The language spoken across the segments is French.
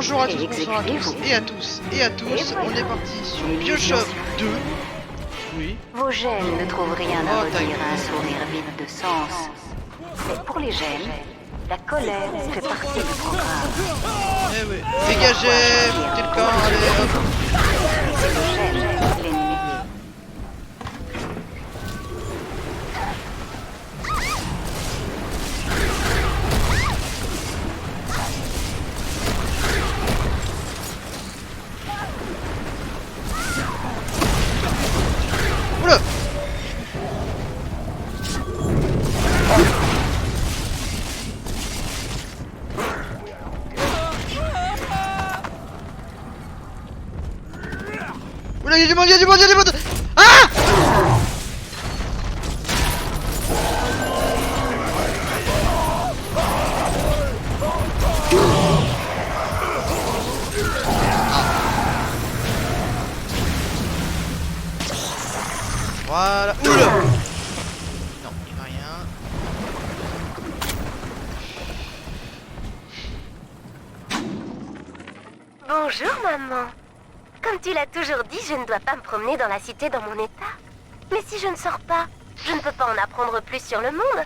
Bonjour à tous, bonsoir à tous et à tous et à tous. On est parti sur Bioshock 2. Oui. Vos gènes ne trouvent rien à Oh, redire à un sourire vide de sens. Mais pour les gènes, la colère fait partie du programme. Eh oui. Dégagez, quelqu'un, allez hop. C'est le gène, l'ennemi. Oula. Oula, il y a du monde, il y a du monde, il y a du monde. Ah! Voilà. Oula. Non, il va rien. Bonjour maman. Comme tu l'as toujours dit, je ne dois pas me promener dans la cité dans mon état. Mais si je ne sors pas, je ne peux pas en apprendre plus sur le monde.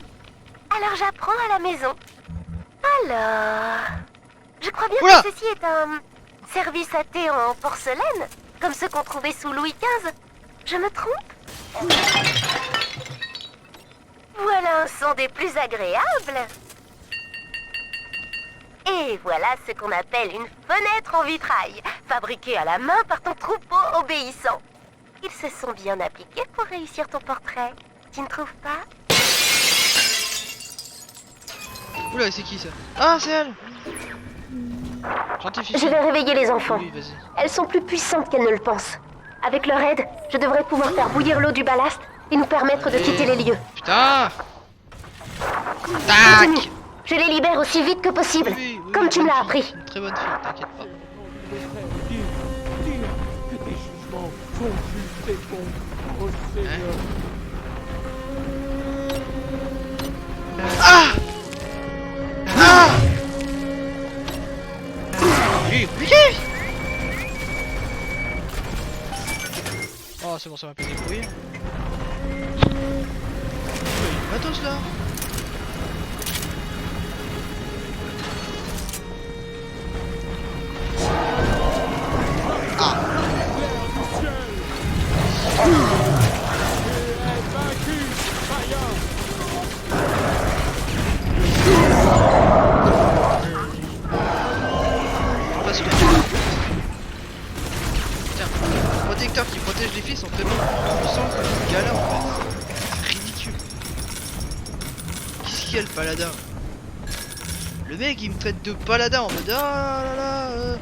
Alors j'apprends à la maison. Alors... Je crois bien Oula. que ceci est un service à thé en porcelaine, comme ceux qu'on trouvait sous Louis XV. Je me trompe? Voilà un son des plus agréables. Et voilà ce qu'on appelle une fenêtre en vitrail, fabriquée à la main par ton troupeau obéissant. Ils se sont bien appliqués pour réussir ton portrait. Tu ne trouves pas? Oula, c'est qui ça? Ah, c'est elle. Gentil fille. Je vais réveiller les enfants. Oui, vas-y. Elles sont plus puissantes qu'elles ne le pensent. Avec leur aide, je devrais pouvoir faire bouillir l'eau du ballast et nous permettre de quitter les lieux. Putain. Tac. Continue. Je les libère aussi vite que possible, Oui, oui, comme tu me bonne l'as fille. appris. Une très bonne fille, t'inquiète pas. Que tes jugements sont justes et bons, ô Seigneur. Ah. Ah. J'ai cliqué. Oh, c'est bon, ça m'a fait des couilles. Matos là. Ah. Parce que putain, les protecteurs qui protègent les filles sont tellement puissants que ce gars-là en fait. C'est ridicule. Qu'est-ce qu'il y a le paladin? Le mec il me traite de paladin en mode ah là là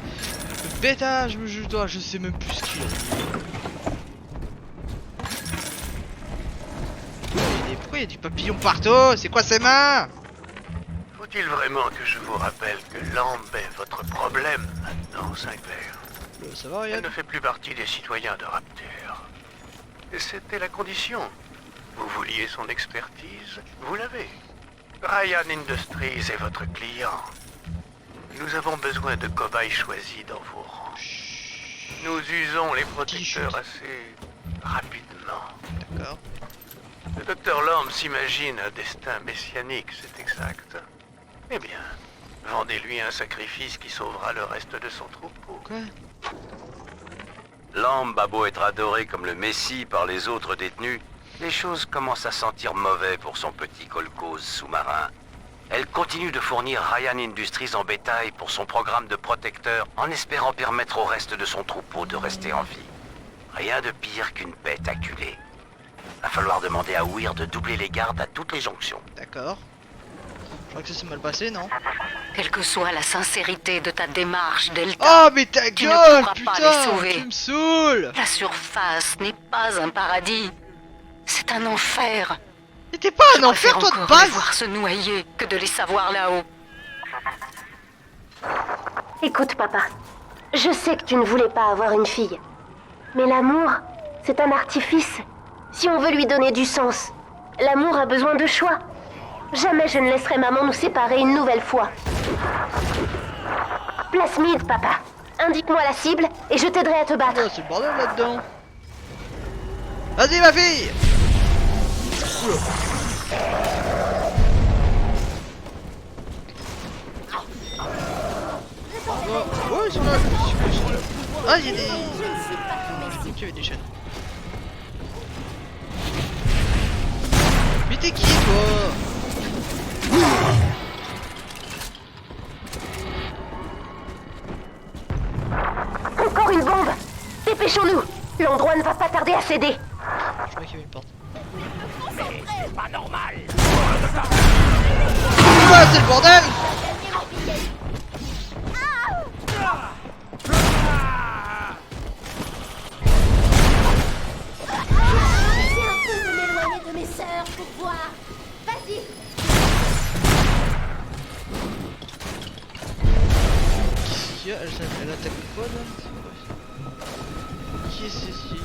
bêta, je sais même plus ce qu'il a. Pourquoi il y a du papillon partout? C'est quoi ces mains? Faut-il vraiment que je vous rappelle que Lamb est votre problème maintenant, Sinclair? Ça va rien? Elle ne fait plus partie des citoyens de Rapture. Et c'était la condition. Vous vouliez son expertise, vous l'avez. Ryan Industries est votre client. Nous avons besoin de cobayes choisis dans vos rangs. Nous usons les protecteurs assez rapidement. D'accord. Le docteur Lamb s'imagine un destin messianique, c'est exact. Eh bien, vendez-lui un sacrifice qui sauvera le reste de son troupeau. Quoi? Lamb a beau être adoré comme le Messie par les autres détenus, les choses commencent à sentir mauvais pour son petit kolkhoz sous-marin. Elle continue de fournir Ryan Industries en bétail pour son programme de protecteurs en espérant permettre au reste de son troupeau de rester en vie. Rien de pire qu'une bête acculée. Va falloir demander à Weir de doubler les gardes à toutes les jonctions. D'accord. Je crois que ça s'est mal passé, non? Quelle que soit la sincérité de ta démarche, Delta, Oh mais ta Tu ne gueule, pourras pas les putain, sauver. tu me saoules. la surface n'est pas un paradis. C'est un enfer. Mais t'es pas un Je enfer préfère toi de encore les base. voir se noyer que de les savoir là-haut. Écoute, papa. Je sais que tu ne voulais pas avoir une fille. Mais l'amour, c'est un artifice. Si on veut lui donner du sens, l'amour a besoin de choix. Jamais je ne laisserai maman nous séparer une nouvelle fois. Plasmide, papa. Indique-moi la cible et je t'aiderai à te battre. Oh, c'est le bordel là-dedans. Vas-y, ma fille. Oh, ils sont là. Ils sont là. Ah, il y a des... J'ai dit qu'il y avait des chaînes. Mais t'es qui, toi? Encore une bombe. Dépêchons-nous. L'endroit ne va pas tarder à céder. Je crois qu'il y avait une porte. C'est pas normal. Ah, c'est le bordel. J'ai un peu de m'éloigner de mes sœurs pour voir. Vas-y. Qu'est-ce qu'il y a? Elle attaque quoi là? Qui est ceci?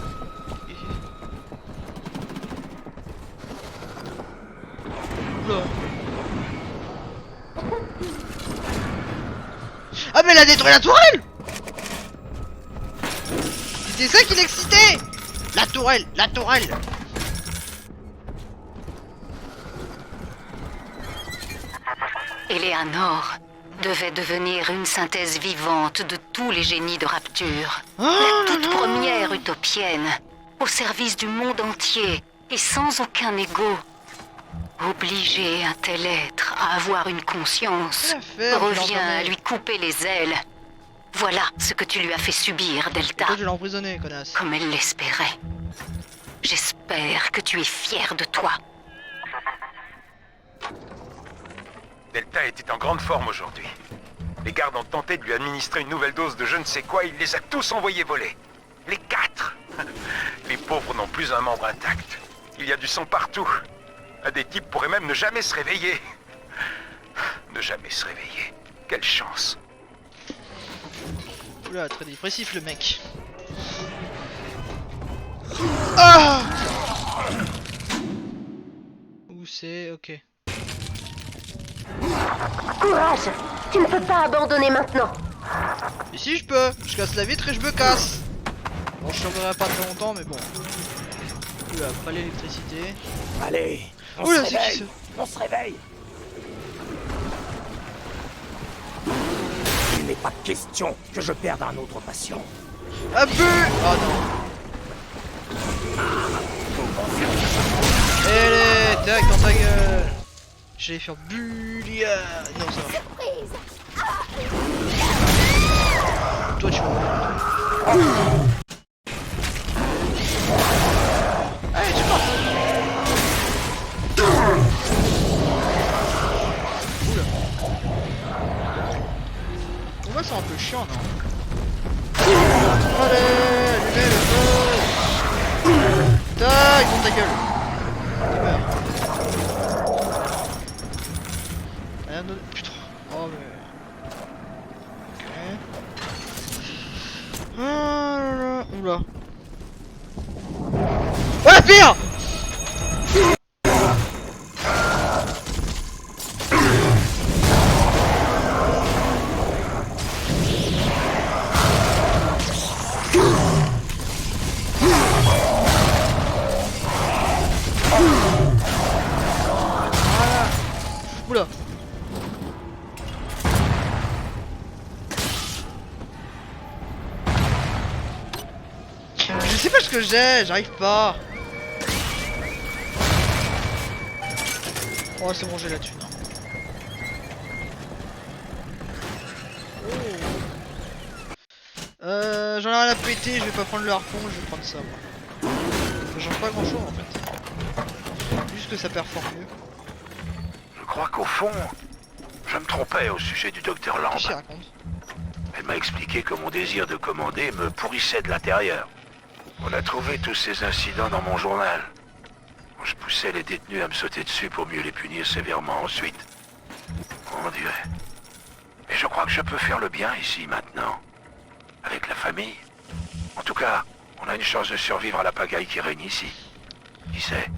Oula. Ah mais elle a détruit la tourelle! C'était ça qui l'excitait! La tourelle! La tourelle! Eleanor devait devenir une synthèse vivante de tous les génies de Rapture. Oh La toute là là. première utopienne, au service du monde entier et sans aucun ego. Obliger un tel être à avoir une conscience Quelle affaire, tu l'as revient à enfermé. lui couper les ailes. Voilà ce que tu lui as fait subir, Delta, Toi tu l'as emprisonné, connasse. comme elle l'espérait. J'espère que tu es fier de toi. Delta était en grande forme aujourd'hui. Les gardes ont tenté de lui administrer une nouvelle dose de je ne sais quoi, il les a tous envoyés voler. Les 4. Les pauvres n'ont plus un membre intact. Il y a du sang partout. Un des types pourrait même ne jamais se réveiller. Ne jamais se réveiller. Quelle chance. Oula, très dépressif le mec. Ah! Où c'est? Ok. Courage. Tu ne peux pas abandonner maintenant. Et si je peux, je casse la vitre et je me casse. Bon, je survivrai pas très longtemps, mais bon. Oula, pas l'électricité. Allez, on Oula, se c'est qui réveille. ça? On se réveille. Il n'est pas question que je perde un autre patient. Un peu. Oh non. Allez, tac dans ta gueule. J'allais faire Bulia. Non, ça va. Toi, tu vas mourir. Allez, tu pars. Oula. Pour moi, c'est un peu chiant, non? Allez, allumez le feu. Tac, dans ta gueule. Tu meurs. Rien d'autre. Putain. Oh, mais. Ok. Ah là là. Oula. Oh la pire! Oula. Je sais pas ce que j'ai, j'arrive pas. Oh c'est bon, j'ai la thune. J'en ai rien à péter, je vais pas prendre le harpon, je vais prendre ça moi. Ça change pas grand chose en fait. Juste que ça performe mieux. Je crois qu'au fond, je me trompais au sujet du docteur Lamb. Qu'est-ce qu'il raconte? Elle m'a expliqué que mon désir de commander me pourrissait de l'intérieur. On a trouvé tous ces incidents dans mon journal. Je poussais les détenus à me sauter dessus pour mieux les punir sévèrement ensuite. On dirait. Et je crois que je peux faire le bien ici, maintenant. Avec la famille. En tout cas, on a une chance de survivre à la pagaille qui règne ici. Qui sait,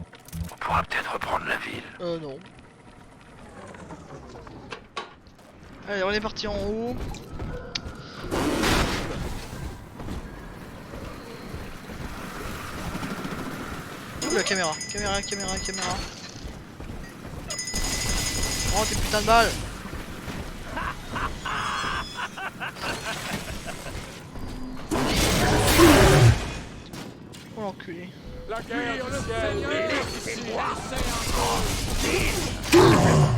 on pourra peut-être reprendre la ville. Non. Allez, on est parti en haut. Oula, caméra. Oh, tes putains de balles. Oh l'enculé. La guerre du ciel est ici,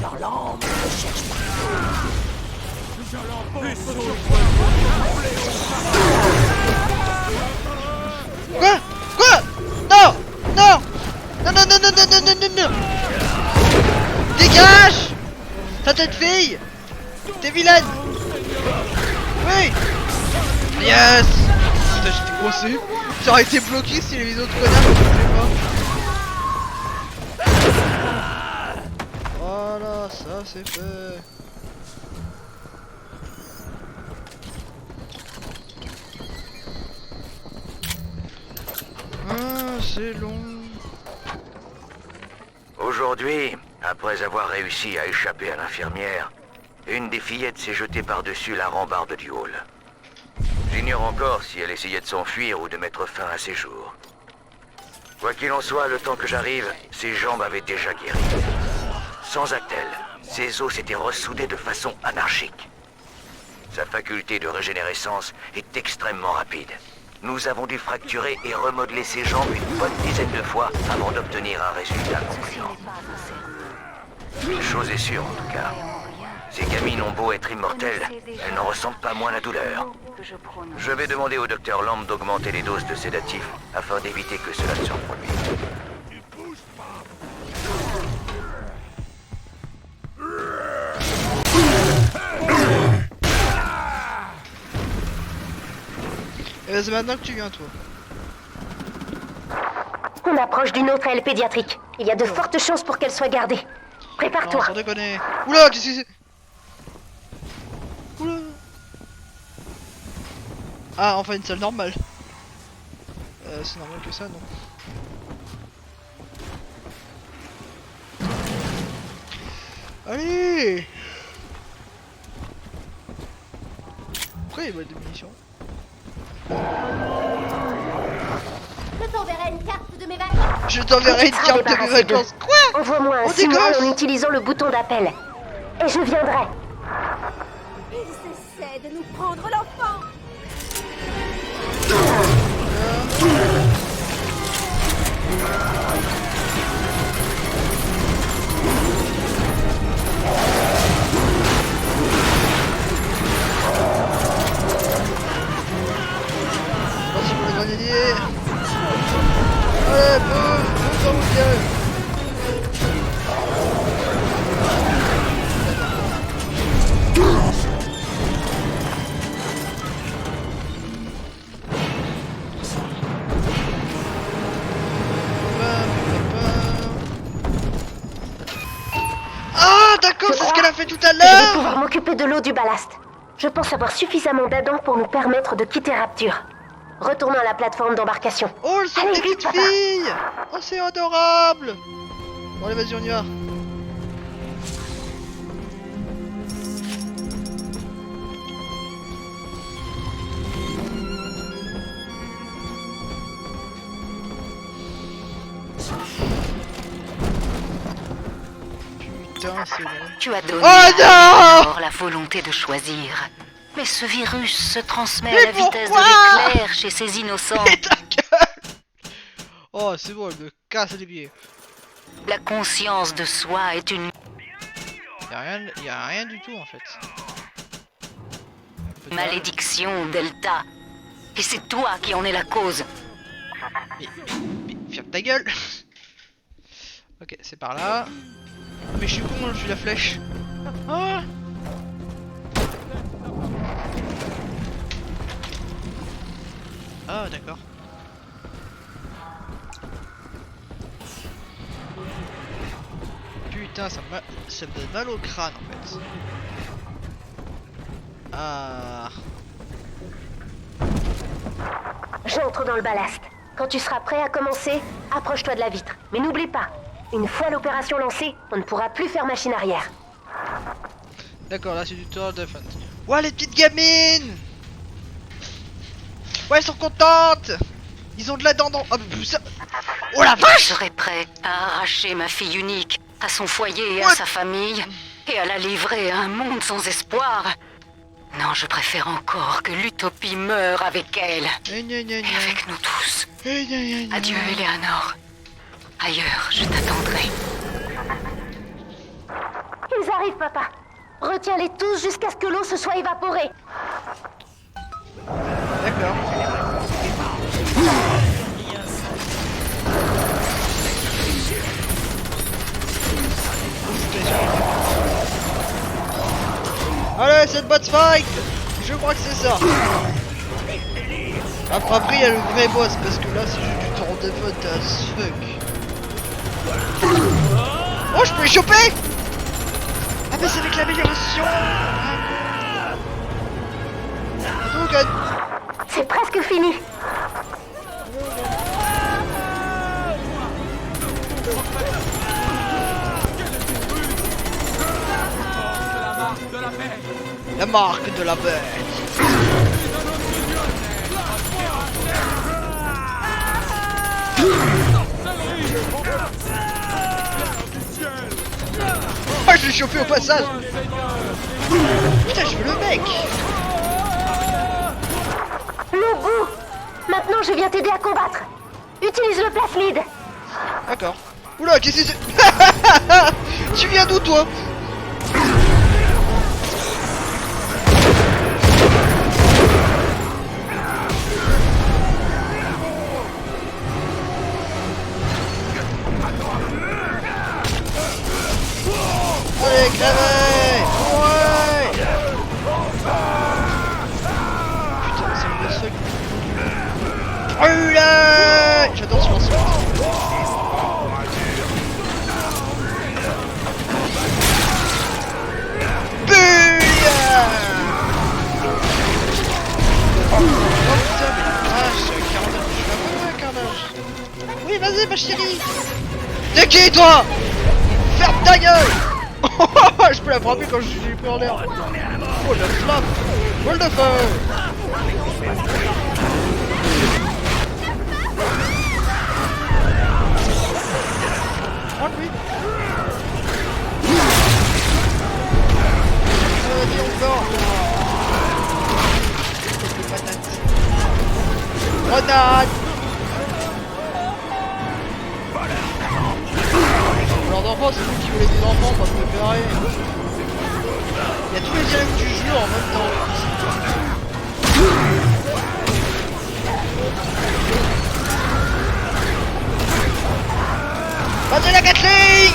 Leur l'âme ne cherche pas. Quoi? Non! Non! Non, non, non, non, non, non, non, non, non! Dégage! Ta tête fille! T'es vilaine! Oui! Yes! Putain, j'étais coincé. J'aurais été bloqué si les autres connards ne faisaient pas. Voilà, ça c'est fait. Ah, c'est long. Aujourd'hui, après avoir réussi à échapper à l'infirmière, une des fillettes s'est jetée par-dessus la rambarde du hall. J'ignore encore si elle essayait de s'enfuir ou de mettre fin à ses jours. Quoi qu'il en soit, le temps que j'arrive, ses jambes avaient déjà guéri. Sans Actel, ses os s'étaient ressoudés de façon anarchique. Sa faculté de régénérescence est extrêmement rapide. Nous avons dû fracturer et remodeler ses jambes une bonne dizaine de fois avant d'obtenir un résultat concluant. Une chose est sûre en tout cas. Ces gamines ont beau être immortelles, elles n'en ressentent pas moins la douleur. Je vais demander au docteur Lamb d'augmenter les doses de sédatifs afin d'éviter que cela ne se reproduise. Et ben c'est maintenant que tu viens toi. On approche d'une autre aile pédiatrique. Il y a de fortes chances pour qu'elle soit gardée. Non, Prépare-toi. sans déconner. Oula, qu'est-ce que c'est? Oula. Ah, enfin une salle normale. C'est normal que ça, non? Allez. Pourquoi il y a des munitions? Je t'enverrai une carte de mes vacances. Je t'enverrai une carte de mes vacances. Quoi? Envoie-moi un On signal dégosse. en utilisant le bouton d'appel. Et je viendrai. Ils essaient de nous prendre l'enfant. Attention pour les grenadiers. Allez, boum, boum dans vos gueules. Ah, d'accord, c'est ce qu'elle a fait tout à Je vais l'heure. pouvoir m'occuper de l'eau du ballast. Je pense avoir suffisamment d'Adam pour nous permettre de quitter Rapture. Retournons à la plateforme d'embarcation. Oh, elles sont Allez, des vite, petites papa. filles. Oh, c'est adorable. Bon, allez, vas-y, on y va. Putain, c'est long. Tu as donné Oh à non! Hector la volonté de choisir. Mais ce virus se transmet Mais à la vitesse de pourquoi l'éclair chez ces innocents. Mais ta gueule. Oh, c'est bon, elle me casse les pieds. La conscience de soi est une Y'a rien du tout en fait. malédiction, Delta. Et c'est toi qui en es la cause. Mais ferme ta gueule. Ok, c'est par là. Mais je suis con, je suis la flèche. Ah. Ah, d'accord. Putain, ça me donne mal au crâne en fait. Ah. J'entre dans le ballast. Quand tu seras prêt à commencer, approche-toi de la vitre. Mais n'oublie pas, une fois l'opération lancée, on ne pourra plus faire machine arrière. D'accord, là c'est du tour de fun. Ouais, les petites gamines. Ouais, elles sont contentes. Ils ont de la dent dans... Ah, putain. Oh la Je vache! serais prêt à arracher ma fille unique à son foyer et à What? sa famille et à la livrer à un monde sans espoir. Non, je préfère encore que l'utopie meure avec elle Gna, gna, gna, et gna. avec nous tous. Gna, gna, gna. Adieu, Eleanor. Ailleurs, je t'attendrai. Ils arrivent, papa. Retiens-les tous jusqu'à ce que l'eau se soit évaporée. D'accord. Allez, cette boss fight! Je crois que c'est ça. Après, il y a le vrai boss, parce que là, c'est juste du tour de vote as fuck. Oh, je peux les choper! Ah, mais c'est avec l'amélioration! Donc, C'est presque fini. la marque de la bête. Oh, je l'ai chopé au passage. Putain, je veux le mec. Lobo, maintenant je viens t'aider à combattre. Utilise le plasmide. D'accord. Oula, qu'est-ce que c'est? Tu viens d'où, toi? Allez, crevez! Ouais! Putain, c'est le seul. Brûlez! J'adore ce morceau. Oui, vas-y, ma chérie. T'es qui, toi? Ferme ta gueule. Je peux la frapper quand je suis pris en l'air. Oh, la flamme. Boule de feu. Oh, lui. Vas-y, encore. Quelques patates. Grenade. Alors d'enfants, c'est vous qui voulez des enfants, pas préféré. Il y a tous les dialogues du jeu en même temps. Vas-y la Gatling!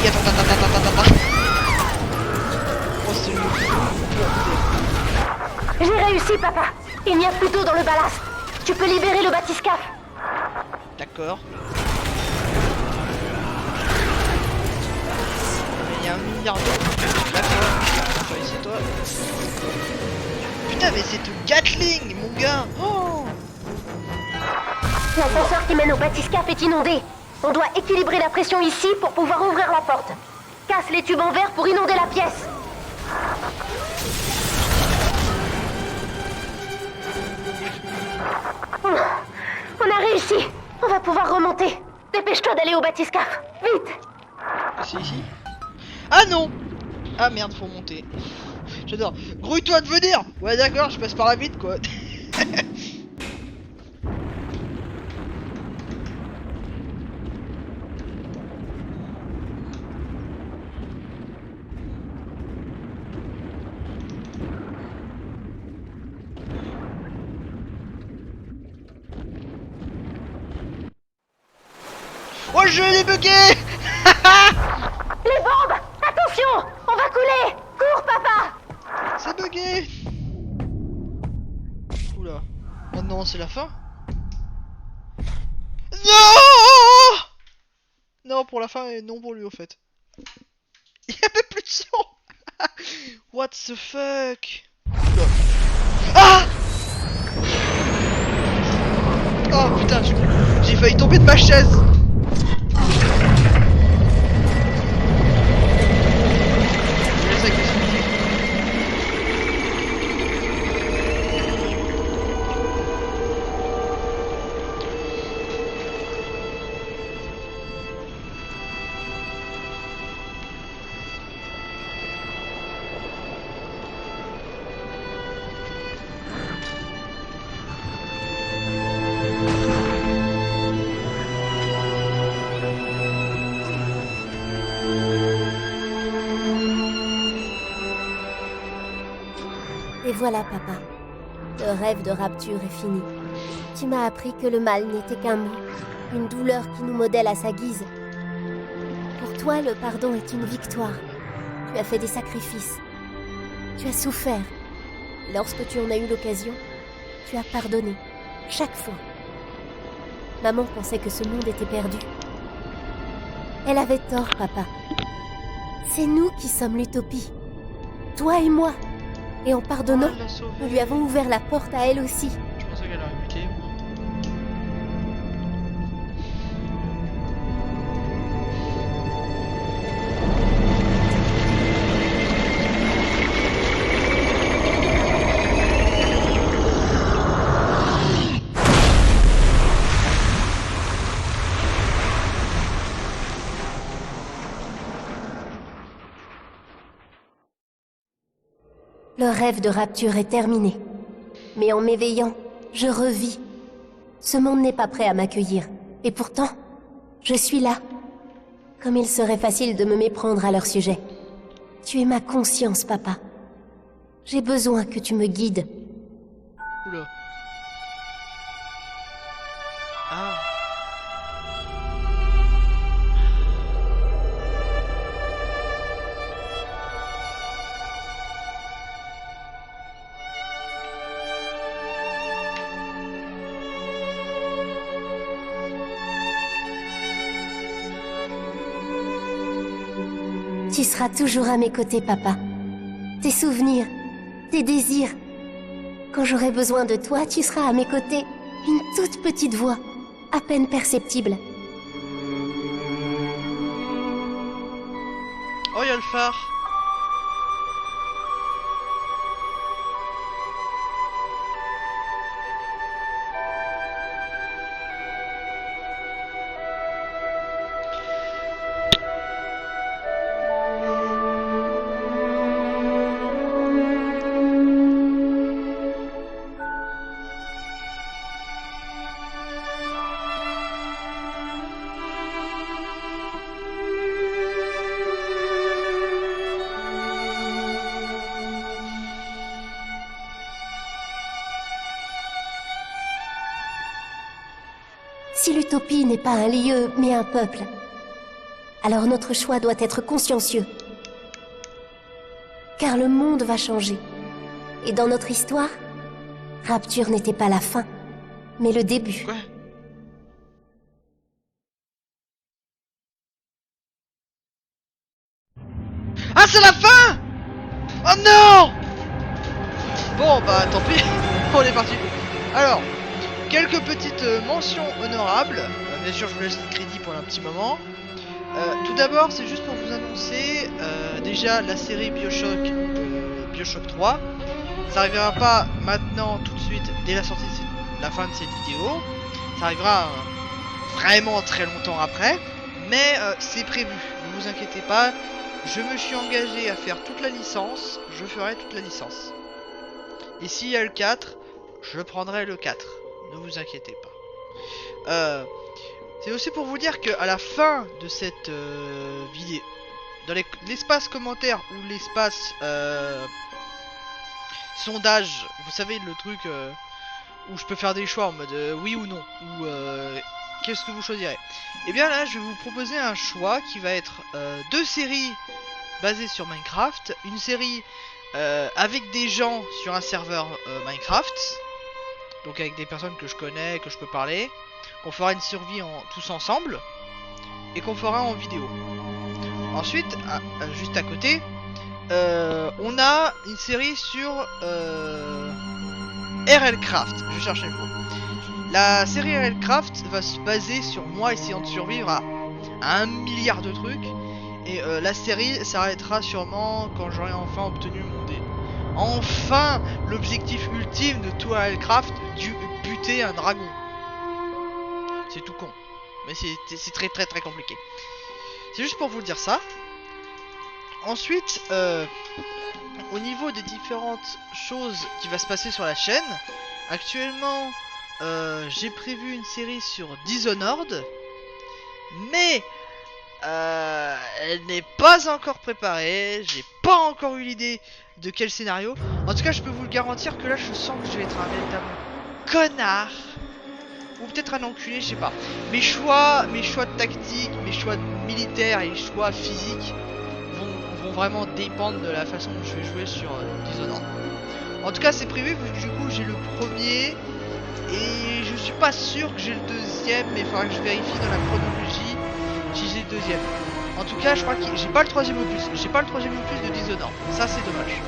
Attends. Oh, c'est le... J'ai réussi, papa. Il n'y a plus d'eau dans le ballast. Tu peux libérer le bathyscaphe. D'accord. Il y a 1 milliard d'euros. D'accord. Ici, toi. Putain, mais c'est tout Gatling, mon gars. Oh. L'ascenseur qui mène au bathyscaphe est inondé. On doit équilibrer la pression ici pour pouvoir ouvrir la porte. Casse les tubes en verre pour inonder la pièce. On a réussi. On va pouvoir remonter. Dépêche-toi d'aller au bathyscaphe. Vite. C'est ici? Ah non! Ah merde, faut monter. J'adore. Grouille-toi de venir! Ouais, d'accord, je passe par la vitre, quoi. Oh, je l'ai bugué. Les bombes! Attention! On va couler! Cours, papa! C'est bugué. Oula. Oh non, c'est la fin? Non! Non, pour la fin et non pour lui, au fait. Il y a même plus de sang. What the fuck? Oula. Ah! Oh putain, j'ai failli tomber de ma chaise. Et voilà, papa. Le rêve de Rapture est fini. Tu m'as appris que le mal n'était qu'un mot, une douleur qui nous modèle à sa guise. Pour toi, le pardon est une victoire. Tu as fait des sacrifices. Tu as souffert. Et lorsque tu en as eu l'occasion, tu as pardonné. Chaque fois. Maman pensait que ce monde était perdu. Elle avait tort, papa. C'est nous qui sommes l'utopie. Toi et moi. Et en pardonnant, Elle l'a sauvée. nous lui avons ouvert la porte à elle aussi. Je pensais qu'elle aurait buté, moi. Le rêve de Rapture est terminé. Mais en m'éveillant, je revis. Ce monde n'est pas prêt à m'accueillir. Et pourtant, je suis là. Comme il serait facile de me méprendre à leur sujet. Tu es ma conscience, papa. J'ai besoin que tu me guides. Oula. Ah. Tu seras toujours à mes côtés, papa. Tes souvenirs, tes désirs. Quand j'aurai besoin de toi, tu seras à mes côtés. Une toute petite voix, à peine perceptible. Oh, il y a le phare. Si l'utopie n'est pas un lieu, mais un peuple, alors notre choix doit être consciencieux. Car le monde va changer. Et dans notre histoire, Rapture n'était pas la fin, mais le début. Quoi? Ah, c'est la fin! Oh non! Bon, bah tant pis, on est parti. Alors, quelques petites mentions honorables. Bien sûr, je vous laisse le crédit pour un petit moment. Tout d'abord, c'est juste pour vous annoncer déjà la série Bioshock, Bioshock 3. Ça arrivera pas maintenant, tout de suite, dès la sortie de la fin de cette vidéo. Ça arrivera vraiment très longtemps après. Mais c'est prévu, ne vous inquiétez pas. Je me suis engagé à faire toute la licence. Je ferai toute la licence. Et s'il y a le 4, je prendrai le 4. Ne vous inquiétez pas. C'est aussi pour vous dire qu'à la fin de cette vidéo, dans l'espace commentaire ou l'espace sondage, vous savez le truc où je peux faire des choix en mode oui ou non, ou qu'est-ce que vous choisirez. Et bien là, je vais vous proposer un choix qui va être 2 séries basées sur Minecraft, une série avec des gens sur un serveur Minecraft. Donc avec des personnes que je connais, que je peux parler. Qu'on fera une survie tous ensemble. Et qu'on fera en vidéo. Ensuite, juste à côté, on a une série sur RLCraft. Je cherche le mot. La série RLCraft va se baser sur moi essayant de survivre à 1 milliard de trucs. Et la série s'arrêtera sûrement quand j'aurai enfin obtenu mon dé. Enfin, l'objectif ultime de tout RLCraft, buter un dragon. C'est tout con. Mais c'est très très très compliqué. C'est juste pour vous dire ça. Ensuite, au niveau des différentes choses qui va se passer sur la chaîne, actuellement, j'ai prévu une série sur Dishonored. Mais elle n'est pas encore préparée. J'ai pas encore eu l'idée de quel scénario. En tout cas, je peux vous le garantir que là, je sens que je vais être un véritable connard. Ou peut-être un enculé, je sais pas. Mes choix de tactique, mes choix militaires et choix physiques vont vraiment dépendre de la façon dont je vais jouer sur Dishonored. En tout cas, c'est prévu vu que du coup, j'ai le premier. Et je suis pas sûr que j'ai le deuxième, mais il faudra que je vérifie dans la chronologie si j'ai le deuxième. En tout cas, je crois que j'ai pas le troisième opus. J'ai pas le troisième opus de Dishonored. Ça, c'est dommage.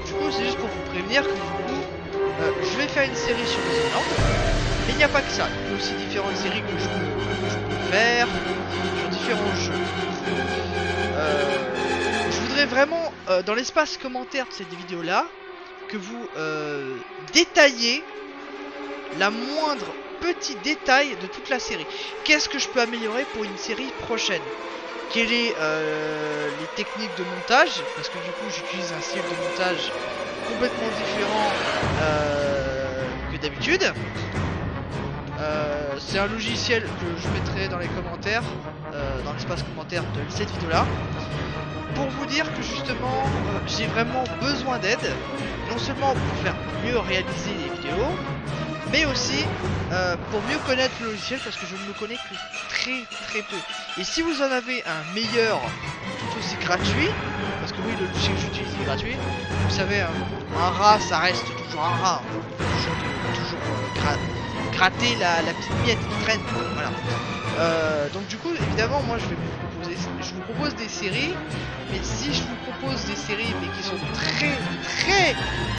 Du coup, c'est juste pour vous prévenir que du coup, je vais faire une série sur Dishonored. Mais il n'y a pas que ça. Il y a aussi différentes séries que je peux faire sur différents jeux. Je voudrais vraiment, dans l'espace commentaire de cette vidéo-là, que vous détaillez la moindre petit détail de toute la série. Qu'est-ce que je peux améliorer pour une série prochaine? Quelles sont les techniques de montage? Parce que du coup j'utilise un style de montage complètement différent que d'habitude. C'est un logiciel que je mettrai dans les commentaires, dans l'espace commentaire de cette vidéo là, pour vous dire que justement j'ai vraiment besoin d'aide, non seulement pour faire mieux réaliser les vidéos, mais aussi pour mieux connaître le logiciel, parce que je ne le connais que très peu. Et si vous en avez un meilleur, tout aussi gratuit, parce que oui, le logiciel que j'utilise est gratuit, vous savez, un rat ça reste toujours un rat, toujours gratter la petite miette qui traîne, voilà. Donc du coup, évidemment, moi je vous propose des séries, mais si je vous propose des séries mais qui sont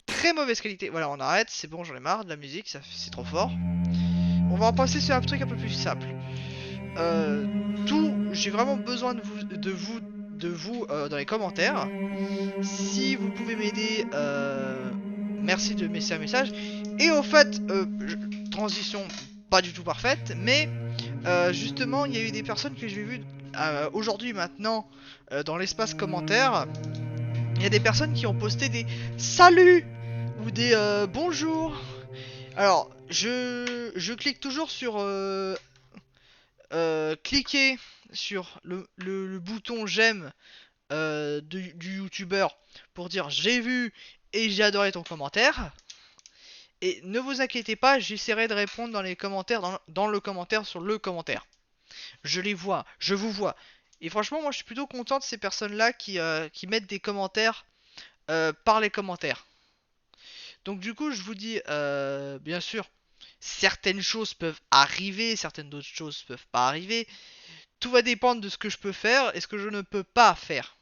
très mauvaise qualité, voilà, on arrête, c'est bon, j'en ai marre de la musique, c'est trop fort. On va en passer sur un truc un peu plus simple. J'ai vraiment besoin de vous dans les commentaires. Si vous pouvez m'aider, merci de me laisser un message. Et au fait, transition pas du tout parfaite, mais justement il y a eu des personnes que j'ai vues aujourd'hui maintenant dans l'espace commentaire. Il y a des personnes qui ont posté des salut ou des bonjour. Alors je clique toujours sur cliquer sur le bouton j'aime du youtubeur pour dire j'ai vu et j'ai adoré ton commentaire. Et ne vous inquiétez pas, j'essaierai de répondre dans les commentaires, dans le commentaire sur le commentaire. Je les vois, je vous vois. Et franchement, moi je suis plutôt content de ces personnes-là qui mettent des commentaires par les commentaires. Donc du coup, je vous dis, bien sûr, certaines choses peuvent arriver, certaines d'autres choses peuvent pas arriver. Tout va dépendre de ce que je peux faire et ce que je ne peux pas faire.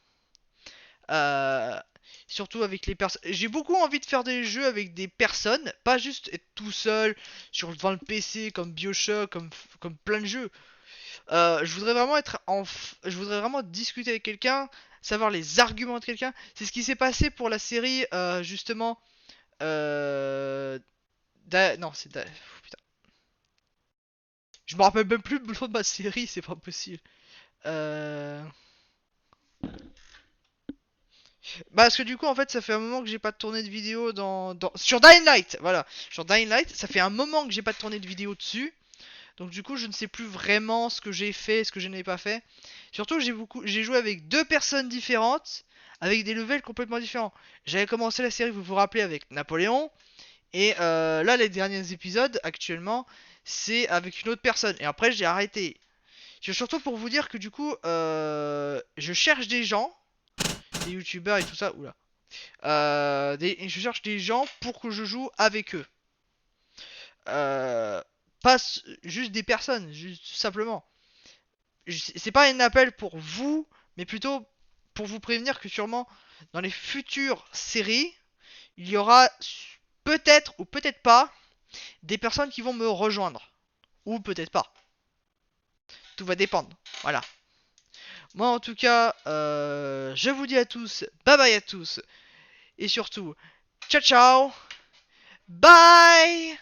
Surtout avec les personnes. J'ai beaucoup envie de faire des jeux avec des personnes, pas juste être tout seul devant le PC comme BioShock, comme plein de jeux. Je voudrais vraiment je voudrais vraiment discuter avec quelqu'un, savoir les arguments de quelqu'un. C'est ce qui s'est passé pour la série justement. Non, putain. Je me rappelle même plus le nom de ma série, c'est pas possible. Parce que du coup en fait ça fait un moment que j'ai pas tourné de vidéo sur Dying Light, voilà, sur Dying Light, ça fait un moment que j'ai pas tourné de vidéo dessus. Donc du coup je ne sais plus vraiment ce que j'ai fait, ce que je n'ai pas fait. Surtout j'ai joué avec deux personnes différentes, avec des levels complètement différents. J'avais commencé la série, vous vous rappelez, avec Napoléon. Et là les derniers épisodes actuellement c'est avec une autre personne. Et après j'ai arrêté. C'est surtout pour vous dire que du coup je cherche des gens, des youtubeurs et tout ça, oula. Je cherche des gens pour que je joue avec eux. Pas juste des personnes, juste tout simplement. C'est pas un appel pour vous, mais plutôt pour vous prévenir que sûrement dans les futures séries, il y aura peut-être ou peut-être pas des personnes qui vont me rejoindre. Ou peut-être pas. Tout va dépendre. Voilà. Moi en tout cas, je vous dis à tous, bye bye à tous. Et surtout, ciao ciao, bye.